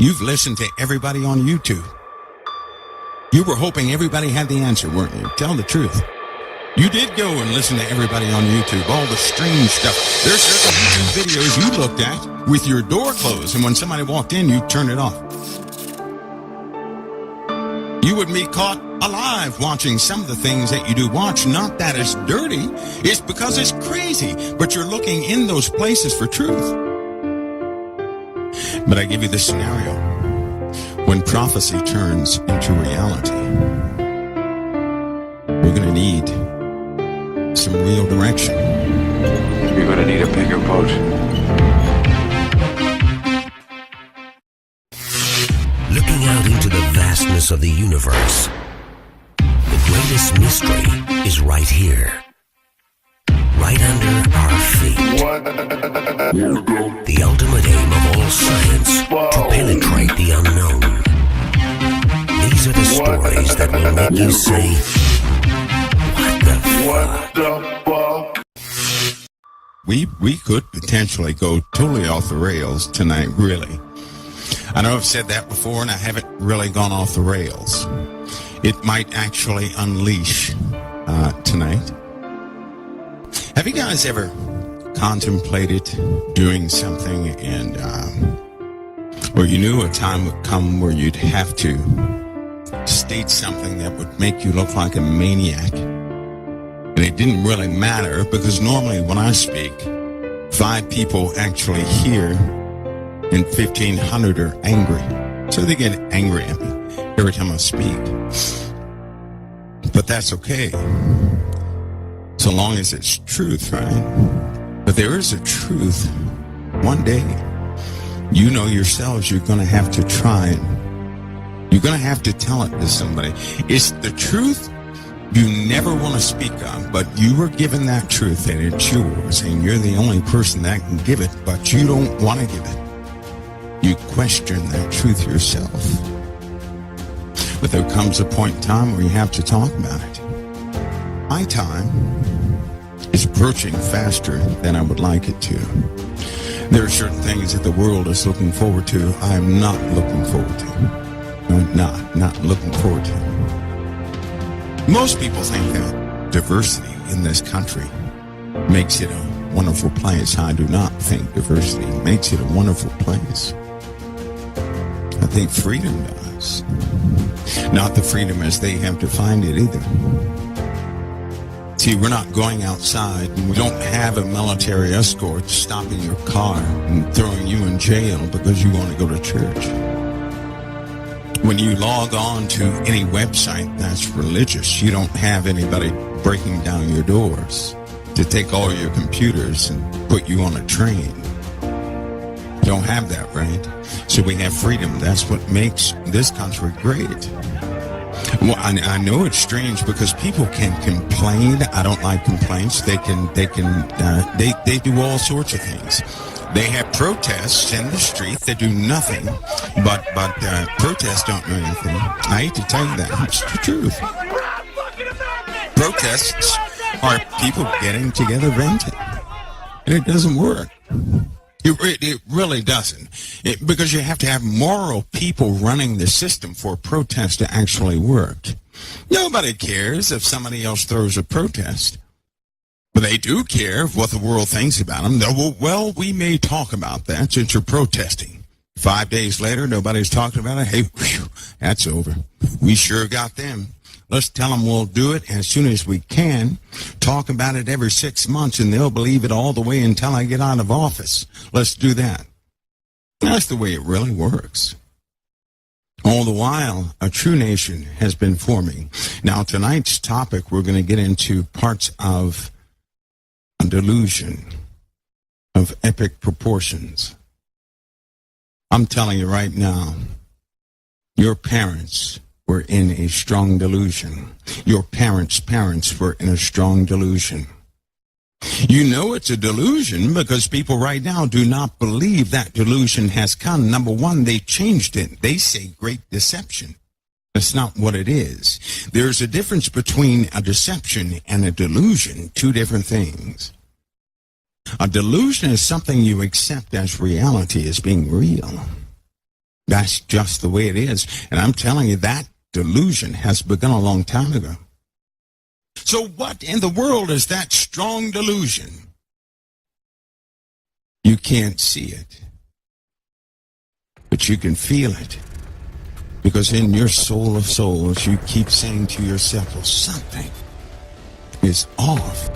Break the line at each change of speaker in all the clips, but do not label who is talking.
You've listened to everybody on YouTube. You were hoping everybody had the answer, weren't you? Tell the truth. You did go and listen to everybody on YouTube, all the strange stuff. There's certain YouTube videos you looked at with your door closed, and when somebody walked in, you turned it off. You would be caught alive watching some of the things that you do watch. Not that it's dirty, it's because it's crazy, but you're looking in those places for truth. But I give you the scenario. When prophecy turns into reality, we're going to need some real direction.
You're going to need a bigger boat.
Looking out into the vastness of the universe, the greatest mystery is right here. Right under our feet. The ultimate aim of all science, to penetrate the unknown. These are the stories that will make you say, what the fuck?
We could potentially go totally off the rails tonight, really. I know I've said that before, and I haven't really gone off the rails. It might actually unleash tonight. Have you guys ever contemplated doing something and or you knew a time would come where you'd have to state something that would make you look like a maniac, and it didn't really matter, because normally when I speak, 5 people actually hear and 1,500 are angry, so they get angry at me every time I speak. But that's okay, so long as it's truth, right? But there is a truth. One day, you know yourselves, you're going to have to try it. You're going to have to tell it to somebody. It's the truth you never want to speak of, but you were given that truth, and it's yours, and you're the only person that can give it, but you don't want to give it. You question that truth yourself. But there comes a point in time where you have to talk about it. My time is approaching faster than I would like it to. There are certain things that the world is looking forward to I am not looking forward to. I'm not looking forward to. Most people think that diversity in this country makes it a wonderful place. I do not think diversity makes it a wonderful place. I think freedom does. Not the freedom as they have defined it either. See, we're not going outside, and we don't have a military escort stopping your car and throwing you in jail because you want to go to church. When you log on to any website that's religious, you don't have anybody breaking down your doors to take all your computers and put you on a train. You don't have that, right? So we have freedom. That's what makes this country great. Well, I know it's strange because people can complain. I don't like complaints. They do all sorts of things. They have protests in the street that do nothing, but protests don't do anything. I hate to tell you that. It's the truth. Protests are people getting together venting, and it doesn't work. It really doesn't, because you have to have moral people running the system for a protest to actually work. Nobody cares if somebody else throws a protest, but they do care what the world thinks about them. Well, we may talk about that since you're protesting. 5 days later, nobody's talking about it. Hey, whew, that's over. We sure got them. Let's tell them we'll do it as soon as we can. Talk about it every 6 months, and they'll believe it all the way until I get out of office. Let's do that. That's the way it really works. All the while, a true nation has been forming. Now, tonight's topic, we're going to get into parts of a delusion of epic proportions. I'm telling you right now, your parents were in a strong delusion. Your parents' parents were in a strong delusion. You know it's a delusion because people right now do not believe that delusion has come. Number one, they changed it. They say great deception. That's not what it is. There's a difference between a deception and a delusion, 2 different things. A delusion is something you accept as reality, as being real. That's just the way it is. And I'm telling you, that delusion has begun a long time ago. So what in the world is that strong delusion? You can't see it, but you can feel it. Because in your soul of souls, you keep saying to yourself, well, something is off.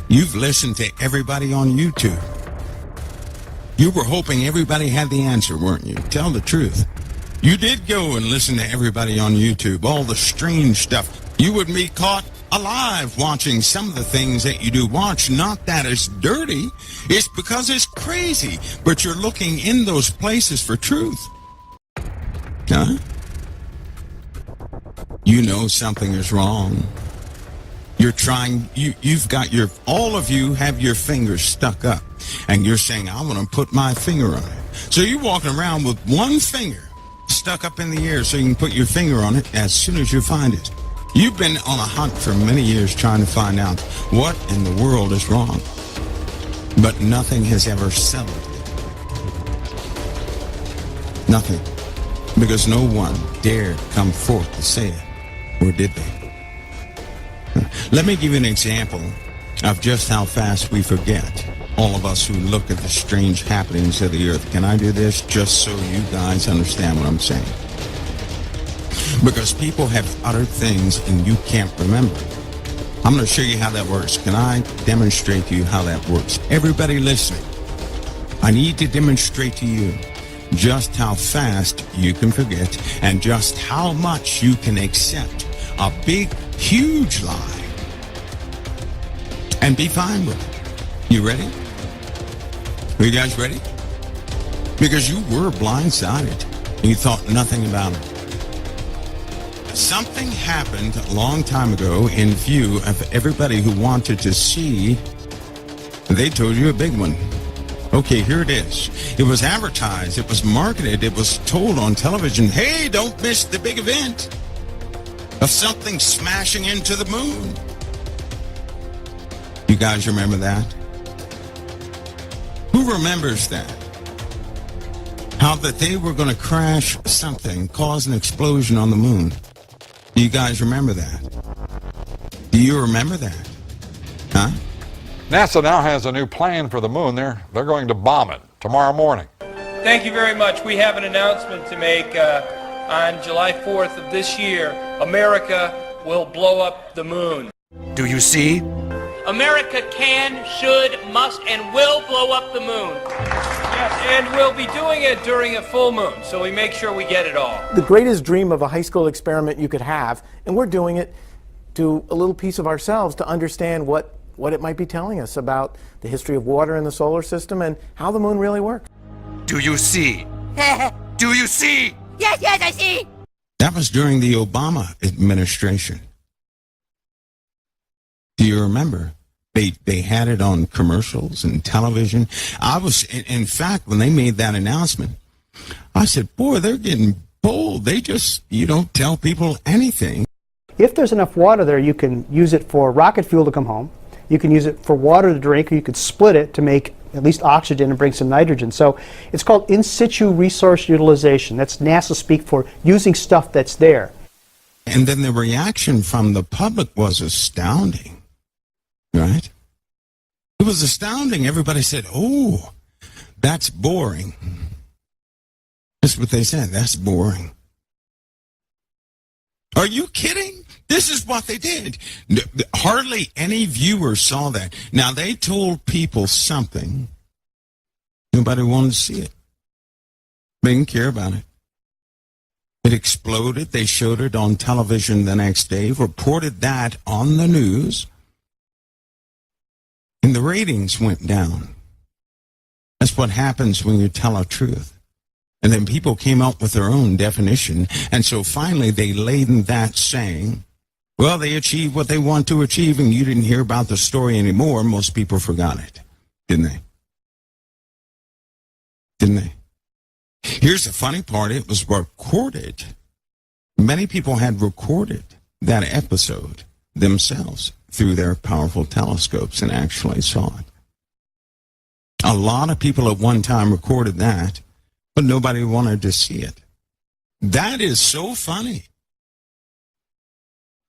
You've listened to everybody on YouTube. You were hoping everybody had the answer, weren't you? Tell the truth. You did go and listen to everybody on YouTube, all the strange stuff. You would be caught alive watching some of the things that you do watch. Not that it's dirty, it's because it's crazy. But you're looking in those places for truth. Huh? You know something is wrong. You're trying, you've got all of you have your fingers stuck up. And you're saying, I want to put my finger on it. So you're walking around with one finger stuck up in the air so you can put your finger on it as soon as you find it. You've been on a hunt for many years trying to find out what in the world is wrong. But nothing has ever settled it. Nothing. Because no one dared come forth to say it. Or did they? Let me give you an example of just how fast we forget. All of us who look at the strange happenings of the earth. Can I do this just so you guys understand what I'm saying? Because people have uttered things and you can't remember. I'm going to show you how that works. Can I demonstrate to you how that works? Everybody listening, I need to demonstrate to you just how fast you can forget and just how much you can accept a big, huge lie and be fine with it. You ready? Are you guys ready? Because you were blindsided. You thought nothing about it. Something happened a long time ago in view of everybody who wanted to see. They told you a big one. Okay, here it is. It was advertised. It was marketed. It was told on television, hey, don't miss the big event of something smashing into the moon. You guys remember that? Who remembers that? How that they were going to crash something, cause an explosion on the moon. Do you guys remember that? Do you remember that? Huh?
NASA now has a new plan for the moon. They're going to bomb it tomorrow morning.
Thank you very much. We have an announcement to make. On July 4th of this year, America will blow up the moon.
Do you see?
America can, should, must, and will blow up the moon.
Yes, and we'll be doing it during a full moon, so we make sure we get it all.
The greatest dream of a high school experiment you could have, and we're doing it to a little piece of ourselves to understand what it might be telling us about the history of water in the solar system and how the moon really works.
Do you see? Do you see?
Yes, I see.
That was during the Obama administration. Do you remember? They had it on commercials and television. In fact, when they made that announcement, I said, boy, they're getting bold. They just, tell people anything.
If there's enough water there, you can use it for rocket fuel to come home. You can use it for water to drink, or you could split it to make at least oxygen and bring some nitrogen. So it's called in situ resource utilization. That's NASA speak for using stuff that's there.
And then the reaction from the public was astounding, right? It was astounding. Everybody said, oh, that's boring. That's what they said. That's boring. Are you kidding? This is what they did. Hardly any viewer saw that. Now, they told people something. Nobody wanted to see it. They didn't care about it. It exploded. They showed it on television the next day, reported that on the news, and the ratings went down. That's what happens when you tell a truth. And then people came up with their own definition, and so finally they laid in that saying, well, they achieved what they want to achieve, and you didn't hear about the story anymore. Most people forgot it, didn't they? Didn't they? Here's the funny part. It was recorded. Many people had recorded that episode themselves through their powerful telescopes and actually saw it. A lot of people at one time recorded that, but nobody wanted to see it. That is so funny.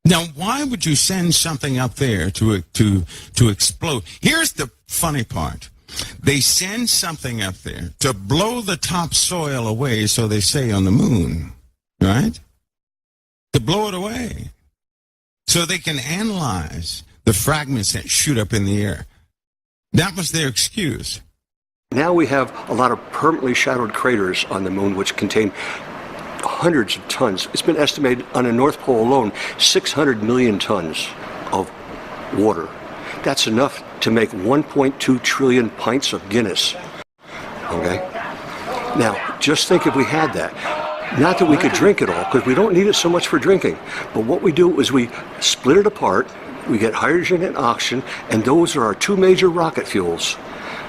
Now, why would you send something up there to explode? Here's the funny part. They send something up there to blow the topsoil away, so they say, on the moon, right? To blow it away, so they can analyze the fragments that shoot up in the air. That was their excuse.
Now we have a lot of permanently shadowed craters on the moon which contain hundreds of tons. It's been estimated on the North Pole alone, 600 million tons of water. That's enough to make 1.2 trillion pints of Guinness. Okay? Now, just think if we had that. Not that we could drink it all, because we don't need it so much for drinking. But what we do is we split it apart, we get hydrogen and oxygen, and those are our two major rocket fuels.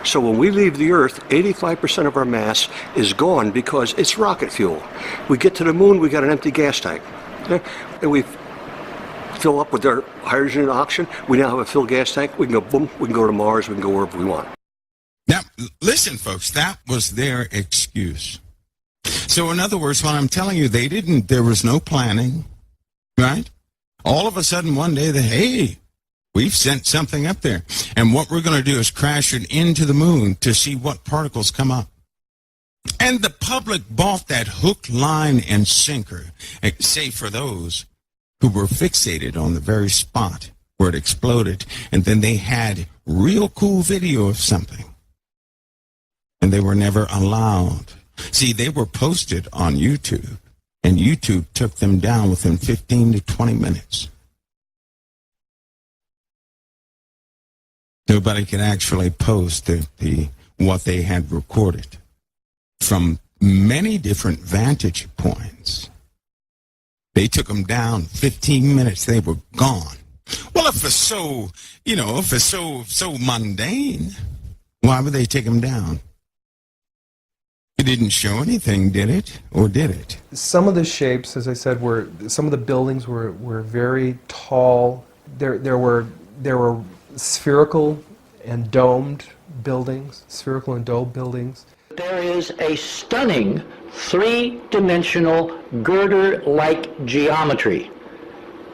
So when we leave the Earth, 85% of our mass is gone because it's rocket fuel. We get to the moon, we got an empty gas tank. And we fill up with our hydrogen and oxygen. We now have a filled gas tank. We can go, boom, we can go to Mars, we can go wherever we want.
Now, listen, folks, that was their excuse. So in other words, when I'm telling you there was no planning, right? All of a sudden one day, hey, we've sent something up there. And what we're going to do is crash it into the moon to see what particles come up. And the public bought that hook, line, and sinker, save for those who were fixated on the very spot where it exploded. And then they had real cool video of something. And they were never allowed. See, they were posted on YouTube, and YouTube took them down within 15 to 20 minutes. Nobody could actually post what they had recorded from many different vantage points. They took them down 15 minutes. They were gone. Well, if it's so mundane, why would they take them down? It didn't show anything, did it? Or did it?
Some of the shapes, as I said, some of the buildings were very tall. There were spherical and domed buildings,
There is a stunning three-dimensional girder-like geometry,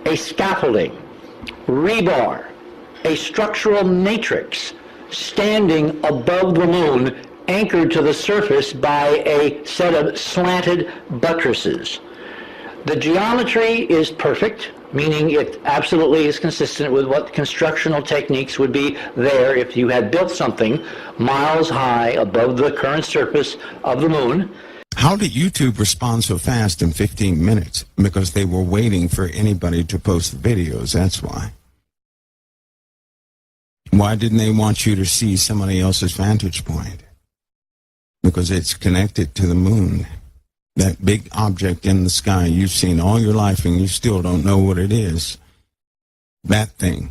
a scaffolding, rebar, a structural matrix standing above the moon, anchored to the surface by a set of slanted buttresses. The geometry is perfect, meaning it absolutely is consistent with what constructional techniques would be there if you had built something miles high above the current surface of the moon.
How did YouTube respond so fast in 15 minutes? Because they were waiting for anybody to post the videos, that's why. Why didn't they want you to see somebody else's vantage point? Because it's connected to the moon. That big object in the sky you've seen all your life and you still don't know what it is. That thing.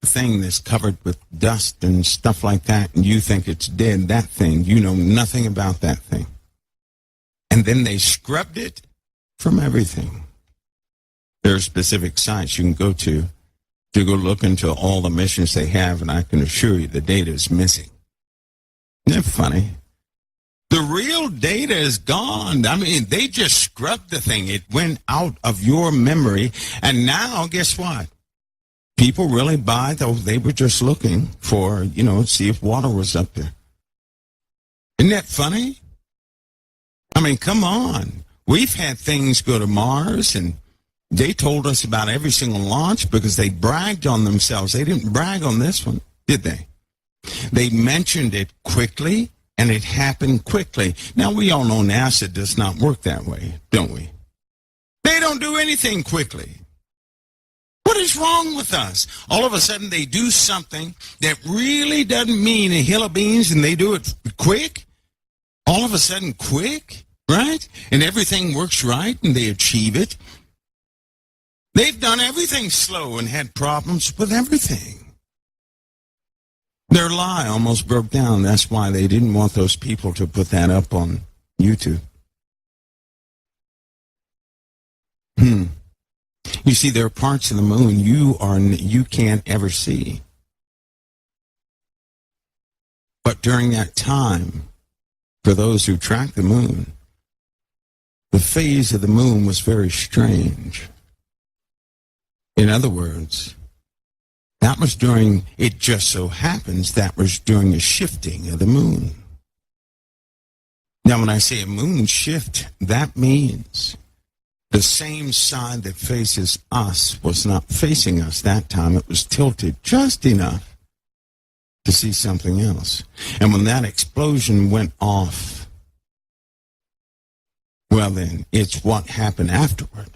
The thing that's covered with dust and stuff like that, and you think it's dead, that thing, you know nothing about that thing. And then they scrubbed it from everything. There are specific sites you can go to go look into all the missions they have, and I can assure you the data is missing. Isn't that funny? The real data is gone. I mean, they just scrubbed the thing. It went out of your memory. And now, guess what? People really buy, though they were just looking for, see if water was up there. Isn't that funny? I mean, come on. We've had things go to Mars, and they told us about every single launch because they bragged on themselves. They didn't brag on this one, did they? They mentioned it quickly. And it happened quickly. Now, we all know NASA does not work that way, don't we? They don't do anything quickly. What is wrong with us? All of a sudden, they do something that really doesn't mean a hill of beans, and they do it quick. All of a sudden, quick, right? And everything works right, and they achieve it. They've done everything slow and had problems with everything. Their lie almost broke down. That's why they didn't want those people to put that up on YouTube. You see, there are parts of the moon you can't ever see. But during that time, for those who track the moon, the phase of the moon was very strange. In other words, that was during, it just so happens, that was during a shifting of the moon. Now, when I say a moon shift, that means the same side that faces us was not facing us that time. It was tilted just enough to see something else. And when that explosion went off, well then, it's what happened afterward.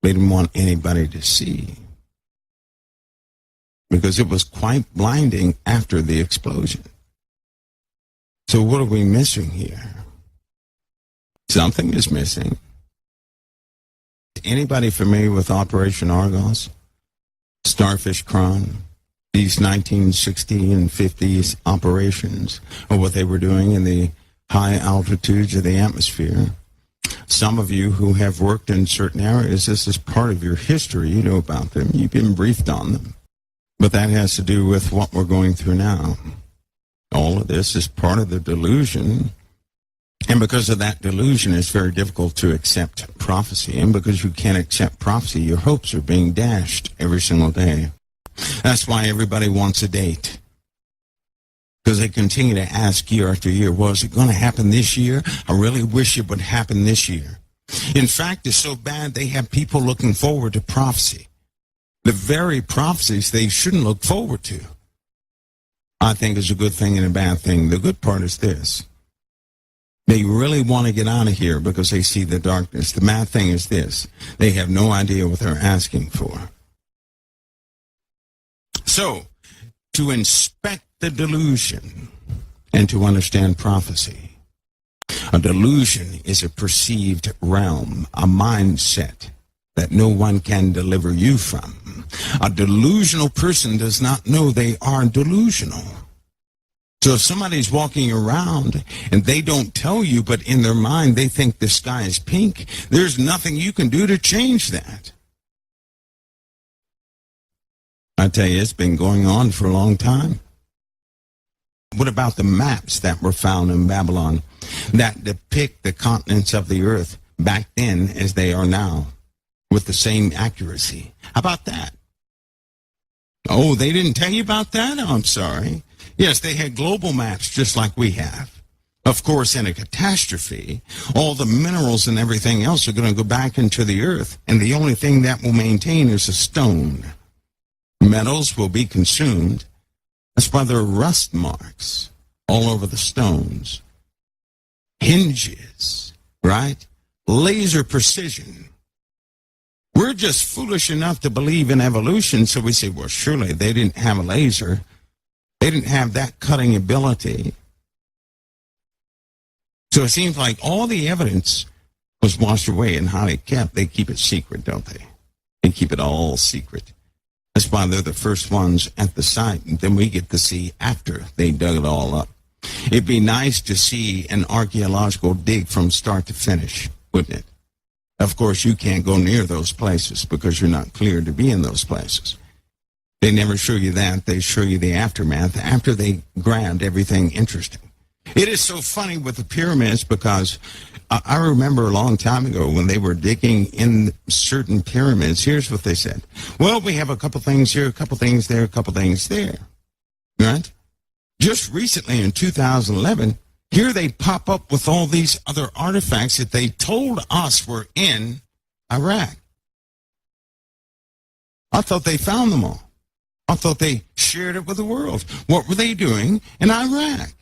They didn't want anybody to see, because it was quite blinding after the explosion. So what are we missing here? Something is missing. Anybody familiar with Operation Argos? Starfish Crime? These 1960s and 50s operations, or what they were doing in the high altitudes of the atmosphere. Some of you who have worked in certain areas, this is part of your history. You know about them. You've been briefed on them. But that has to do with what we're going through now. All of this is part of the delusion. And because of that delusion, it's very difficult to accept prophecy. And because you can't accept prophecy, your hopes are being dashed every single day. That's why everybody wants a date. Because they continue to ask year after year, well, is it going to happen this year? I really wish it would happen this year. In fact, it's so bad they have people looking forward to prophecy. The very prophecies they shouldn't look forward to. I think is a good thing and a bad thing. The good part is this. They really want to get out of here because they see the darkness. The bad thing is this. They have no idea what they're asking for. So, to inspect the delusion and to understand prophecy, a delusion is a perceived realm, a mindset that no one can deliver you from. A delusional person does not know they are delusional. So if somebody's walking around and they don't tell you, but in their mind they think the sky is pink, there's nothing you can do to change that. I tell you, it's been going on for a long time. What about the maps that were found in Babylon that depict the continents of the earth back then as they are now with the same accuracy? How about that? Oh, they didn't tell you about that? Oh, I'm sorry. Yes, they had global maps just like we have. Of course, in a catastrophe, all the minerals and everything else are going to go back into the earth, and the only thing that will maintain is a stone. Metals will be consumed. That's why there are rust marks all over the stones. Hinges, right? Laser precision. We're just foolish enough to believe in evolution, so we say, well, surely they didn't have a laser. They didn't have that cutting ability. So it seems like all the evidence was washed away, and how they kept, they keep it secret, don't they? They keep it all secret. That's why they're the first ones at the site, and then we get to see after they dug it all up. It'd be nice to see an archaeological dig from start to finish, wouldn't it? Of course, you can't go near those places because you're not cleared to be in those places. They never show you that. They show you the aftermath after they grabbed everything interesting. It is so funny with the pyramids because I remember a long time ago when they were digging in certain pyramids, here's what they said. Well, we have a couple things here, a couple things there, a couple things there. Right? Just recently in 2011, here they pop up with all these other artifacts that they told us were in Iraq. I thought they found them all. I thought they shared it with the world. What were they doing in Iraq?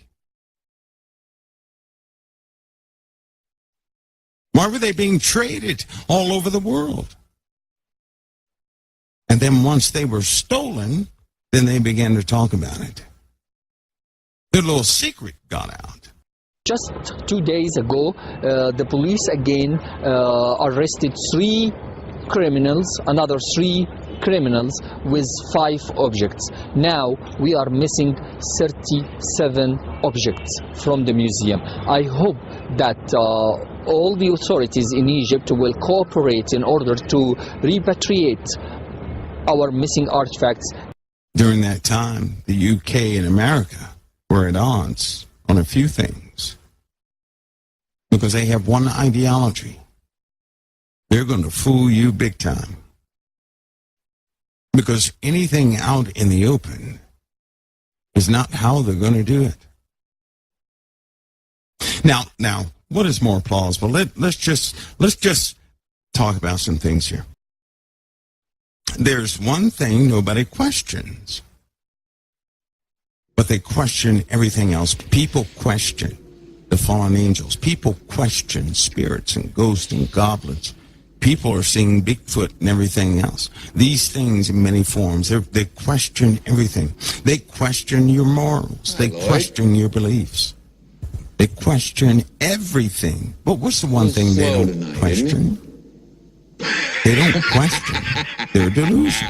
Why were they being traded all over the world? And then once they were stolen, then they began to talk about it. The little secret got out.
Just 2 days ago, the police again arrested 3 criminals, another 3 criminals with 5 objects. Now we are missing 37 objects from the museum. I hope that all the authorities in Egypt will cooperate in order to repatriate our missing artifacts.
During that time, the UK and America were at odds on a few things. because they have one ideology. They're going to fool you big time. Because anything out in the open is not how they're going to do it. Now, what is more plausible? Let's just talk about some things here. There's one thing nobody questions, but they question everything else. People question the fallen angels. People question spirits and ghosts and goblins. People are seeing Bigfoot and everything else. These things in many forms, they question everything. They question your morals. They question your beliefs. They question everything. But what's the one thing they don't question? They don't question their delusion.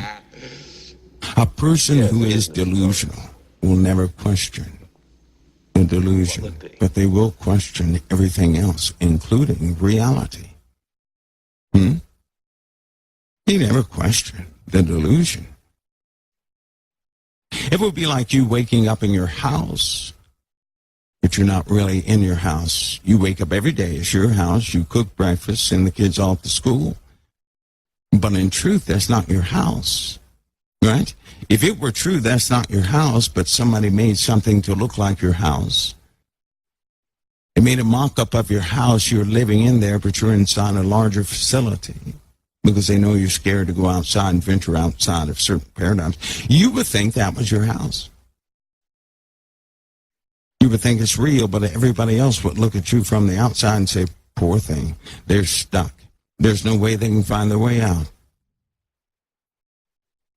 A person who is delusional will never question the delusion, but they will question everything else, including reality. He never questioned the delusion. It would be like you waking up in your house, but you're not really in your house. You wake up every day, it's your house, you cook breakfast, send the kids off to school. But in truth, that's not your house, right? If it were true, that's not your house, but somebody made something to look like your house. They made a mock-up of your house. You're living in there, but you're inside a larger facility because they know you're scared to go outside and venture outside of certain paradigms. You would think that was your house. You would think it's real, but everybody else would look at you from the outside and say, poor thing, they're stuck. There's no way they can find their way out.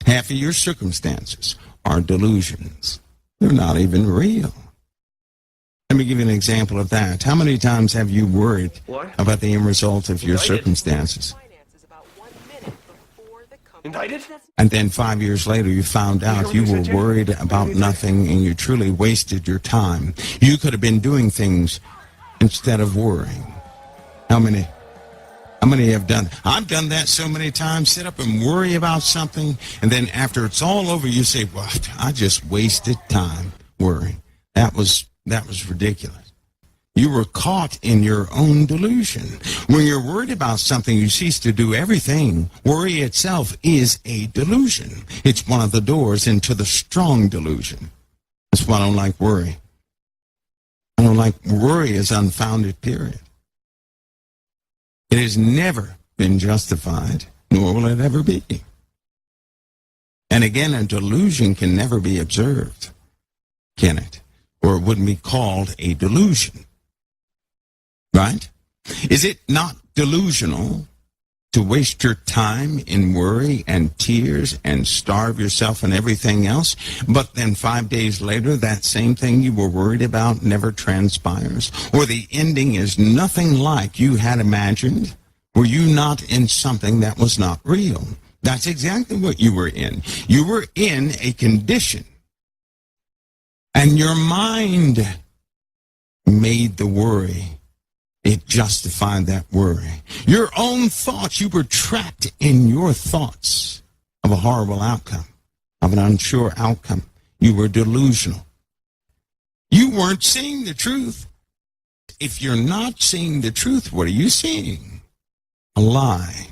Half of your circumstances are delusions. They're not even real. Let me give you an example of that. How many times have you worried about the end result of your circumstances?
Indicted?
And then 5 years later, you found out you were worried about nothing and you truly wasted your time. You could have been doing things instead of worrying. How many have done? I've done that so many times. Sit up and worry about something, and then after it's all over, you say, well, I just wasted time worrying. That was ridiculous. You were caught in your own delusion. When you're worried about something, you cease to do everything. Worry itself is a delusion. It's one of the doors into the strong delusion. That's why I don't like worry. I don't like worry as unfounded, period. It has never been justified, nor will it ever be. And again, a delusion can never be observed, can it? Or it wouldn't be called a delusion. Right? Is it not delusional to waste your time in worry and tears and starve yourself and everything else, but then 5 days later, that same thing you were worried about never transpires? Or the ending is nothing like you had imagined? Were you not in something that was not real? That's exactly what you were in. You were in a condition, and your mind made the worry. It justified that worry. Your own thoughts, you were trapped in your thoughts of a horrible outcome, of an unsure outcome. You were delusional. You weren't seeing the truth. If you're not seeing the truth, what are you seeing? A lie.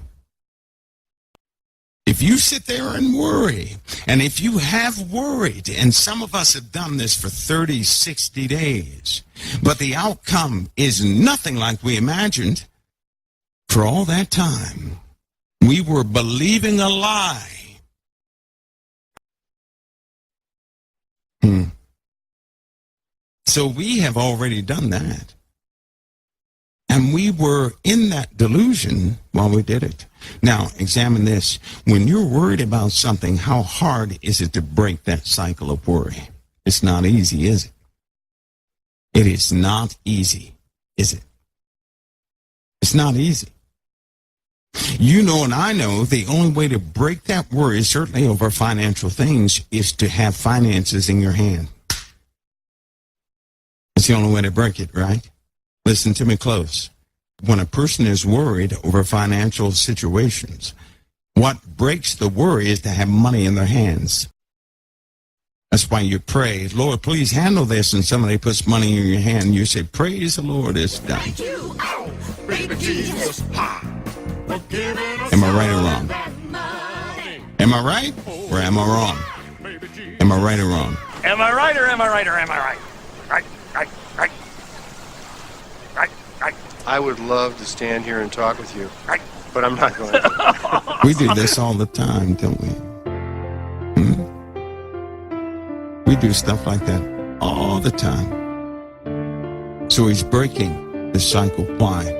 If you sit there and worry, and if you have worried, and some of us have done this for 30, 60 days, but the outcome is nothing like we imagined, for all that time, we were believing a lie. So we have already done that. And we were in that delusion while we did it. Now, examine this. When you're worried about something, how hard is it to break that cycle of worry? It's not easy, is it? It is not easy, is it? It's not easy. You know and I know the only way to break that worry, certainly over financial things, is to have finances in your hand. It's the only way to break it, right? Listen to me close. When a person is worried over financial situations, what breaks the worry is to have money in their hands. That's why you pray, Lord, please handle this, and somebody puts money in your hand, and you say, praise the Lord, it's done. Am I right or wrong? Am I right or am I wrong? Am I right or wrong?
Am I right or am I right or am I right? Right.
I would love to stand here and talk with you, but I'm not going to.
We do this all the time, don't we? We do stuff like that all the time. So he's breaking the cycle. Why?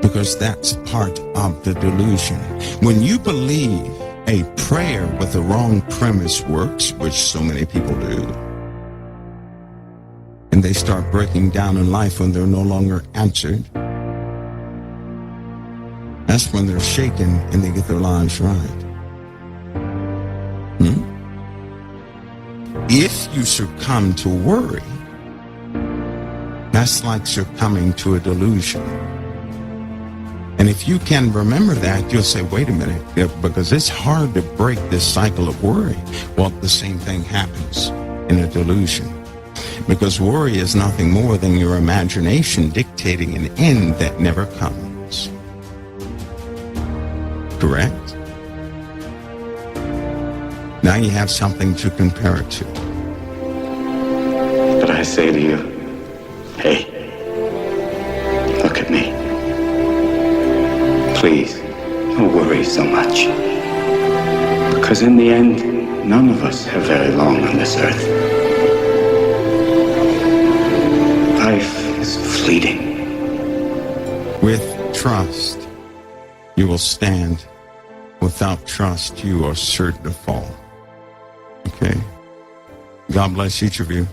Because that's part of the delusion. When you believe a prayer with the wrong premise works, which so many people do, and they start breaking down in life when they're no longer answered, that's when they're shaken and they get their lives right. If you succumb to worry, that's like succumbing to a delusion. And if you can remember that, you'll say, wait a minute, because it's hard to break this cycle of worry. Well, the same thing happens in a delusion. Because worry is nothing more than your imagination dictating an end that never comes. Correct? Now you have something to compare it to.
But I say to you, hey, look at me. Please, don't worry so much. Because in the end, none of us have very long on this earth. Life is fleeting.
With trust, you will stand. Without trust, you are certain to fall. Okay? God bless each of you.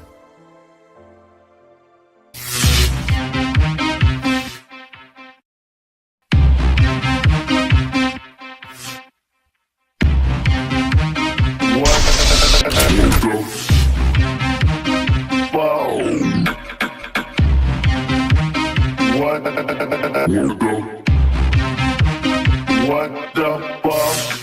What the fuck?